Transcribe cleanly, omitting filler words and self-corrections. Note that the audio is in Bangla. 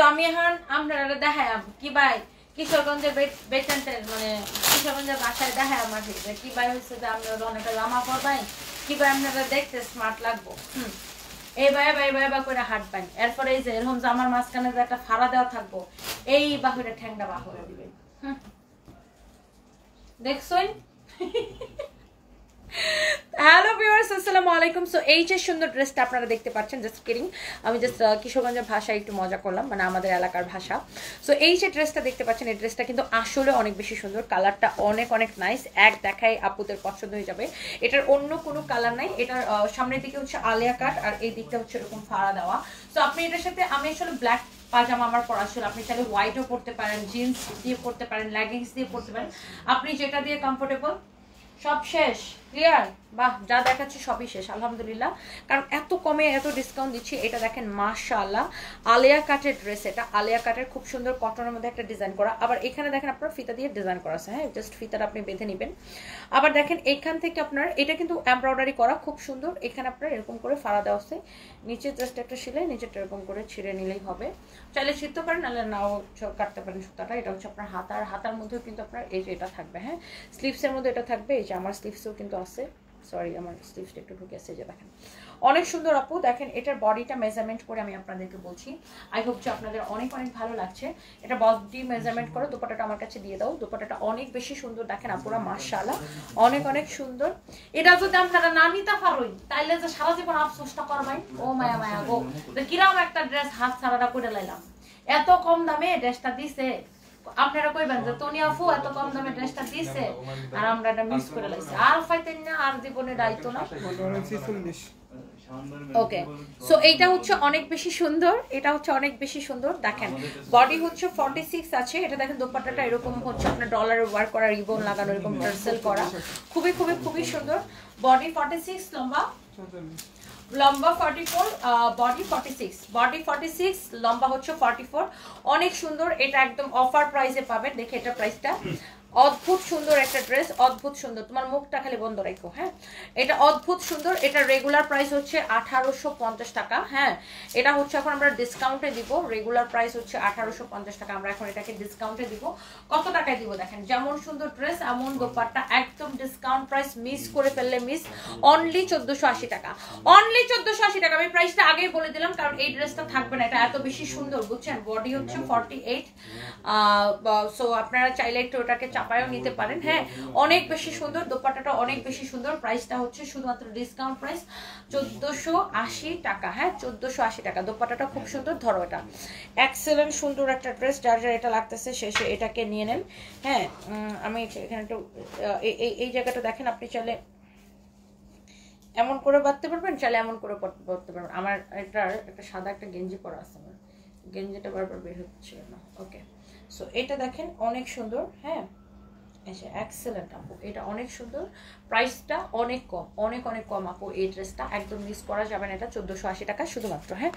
আমি এখন আপনারা দেখাইম কি ভাই কিশোরগঞ্জের বেতনতে মানে কিশোরগঞ্জের বাসায় দেখায় আমাকে যে কি ভাই হচ্ছে যে আপনারা অনেকটা জামা পরবেন কি ভাই আপনারা দেখতে স্মার্ট লাগবো এই বা করে হাঁটবেন এরপরে এই যে এরকম জামার মাঝখানে যে একটা ফাড়া দেওয়া থাকবো এই বাহুরে ঠ্যাংটা বাহুরে দিবেন দেখছেন হ্যালো ভিউয়ার্স আসসালামু আলাইকুম সো এই যে সুন্দর ড্রেসটা আপনারা দেখতে পাচ্ছেন জাস্ট কিডিং আমি জাস্ট কিশোরগঞ্জের ভাষায় একটু মজা করলাম মানে আমাদের এলাকার ভাষা সো এই যে ড্রেসটা দেখতে পাচ্ছেন এই ড্রেসটা কিন্তু আসলে অনেক বেশি সুন্দর কালারটা অনেক অনেক নাইস এক দেখায় আপুদের পছন্দ হয়ে যাবে এটার অন্য কোনো কালার নাই এটার সামনের দিকে হচ্ছে আলিয়া কাট আর এই দিকটা হচ্ছে এরকম ফাড়া দেওয়া সো আপনি এটার সাথে আমি আসলে ব্ল্যাক পাজামা আমার পরা ছিল আপনি চাইলে হোয়াইটও পরতে পারেন জিন্স দিয়ে পরতে পারেন লেগিংস দিয়ে পরতে পারেন আপনি যেটা দিয়ে কমফোর্টেবল সব শেষ ক্লিয়ার বাহ যা দেখাচ্ছি সবই শেষ আলহামদুলিল্লাহ কারণ এত কমে এত ডিসকাউন্ট দিচ্ছি এটা দেখেন মাশাআল্লাহ আলিয়া কাটের ড্রেস এটা আলিয়া কাটের খুব সুন্দর কটনের মধ্যে একটা ডিজাইন করা আবার এখানে দেখেন আপনার ফিতা দিয়ে ডিজাইন করা আছে হ্যাঁ জাস্ট ফিতাটা আপনি বেঁধে নেবেন আবার দেখেন এখান থেকে আপনার এটা কিন্তু এমব্রয়ডারি করা খুব সুন্দর এখানে আপনার এরকম করে ফাড়া দেওয়া আছে নিচে জাস্ট একটা সেলাই নিচেটা এরকম করে ছিঁড়ে নিলেই হবে চাইলে ছিঁড়তে পারেন নাহলে নাও কাটতে পারেন সুতাটা এটা হচ্ছে আপনার হাতার মধ্যেও কিন্তু আপনার এই যে এটা থাকবে হ্যাঁ স্লিভসের মধ্যে এটা থাকবে এই যে আমার স্লিভসেও কিন্তু আছে সরি আমার স্লিভসটা একটু ঢুকে আসছে যে দেখেন অনেক সুন্দর আপু দেখেন এটার বডিটা মেজারমেন্ট করে আমি আপনাদেরকে বলছি আই হোপ যে আপনাদের অনেক অনেক ভালো লাগছে এটা বডি মেজারমেন্ট করো দোপাট্টাটা আমার কাছে দিয়ে দাও দোপাট্টাটা অনেক বেশি সুন্দর দেখেন আপুরা মাশাআল্লাহ অনেক অনেক সুন্দর এটা যদি আপনারা না নিতে পারোই তাইলে যে সারা জীবন আফসোসটা করবেন ও মায়া মায়া গো কিরকম একটা ড্রেস হাত ছাড়াটা করে লাইলাম এত কম দামে ড্রেসটা দিছে আপনারা কইবেন যে তনি আপু এত কম দামে ড্রেসটা দিছে আর আমরা এটা মিস করে লাইছি আর পাইতেন না আর জীবনে দায়িত্ব না ওকে সো এইটা হচ্ছে অনেক বেশি সুন্দর এটা হচ্ছে অনেক বেশি সুন্দর দেখেন বডি হচ্ছে 46 আছে এটা দেখেন দোপাট্টাটা এরকম হচ্ছে আপনার ডলারের ওয়ার্ক করা রিবন লাগানো এরকম টার্সেল করা খুবই খুবই খুবই সুন্দর বডি 46 লম্বা 44 বডি 46 লম্বা হচ্ছে 44 অনেক সুন্দর এটা একদম অফার প্রাইসে পাবেন দেখে এটা প্রাইসটা অদ্ভুত সুন্দর একটা ড্রেস অদ্ভুত সুন্দর তোমার মুখটা খালি বন্ধ রাখো হ্যাঁ এটা অদ্ভুত সুন্দর এটা রেগুলার প্রাইস হচ্ছে 1850 টাকা হ্যাঁ এটা হচ্ছে এখন আমরা ডিসকাউন্টে দিব রেগুলার প্রাইস হচ্ছে 1850 টাকা আমরা এখন এটাকে ডিসকাউন্টে দিব কত টাকায় দিব দেখেন যেমন সুন্দর ড্রেস এমন দোপাট্টা একদম ডিসকাউন্ট প্রাইস মিস করে ফেললে মিস অনলি 1480 টাকা অনলি 1480 টাকা আমি প্রাইসটা আগেই বলে দিলাম কারণ এই ড্রেসটা থাকবে না এটা এত বেশি সুন্দর বুঝছেন বডি হচ্ছে 48 সো আপনারা চাইলে একটু ওটাকে চাপায়ও নিতে পারেন হ্যাঁ অনেক বেশি সুন্দর দোপাট্টাটা অনেক বেশি সুন্দর প্রাইসটা হচ্ছে শুধুমাত্র ডিসকাউন্ট প্রাইস 1480 টাকা হ্যাঁ 1480 টাকা দোপাট্টাটা খুব সুন্দর ধরো এটা এক্সেলেন্ট সুন্দর একটা ড্রেস যার যার এটা লাগতেছে শেষে এটাকে নিয়ে নেন হ্যাঁ আমি এখানে একটু এই জায়গাটা দেখেন আপনি চাইলে এমন করে বাঁধতে পারবেন চাইলে এমন করে বাঁধতে পারবেন আমার এটার একটা সাদা একটা গেঞ্জি পরা আছে আমার গেঞ্জিটা বারবার বের হচ্ছে না ওকে সো এটা দেখেন অনেক সুন্দর হ্যাঁ আচ্ছা এক্সেলেন্ট আপু এটা অনেক সুন্দর প্রাইসটা অনেক কম অনেক অনেক কম আপু এই ড্রেসটা একদম মিস করা যাবে না এটা 1480 টাকা শুধুমাত্র হ্যাঁ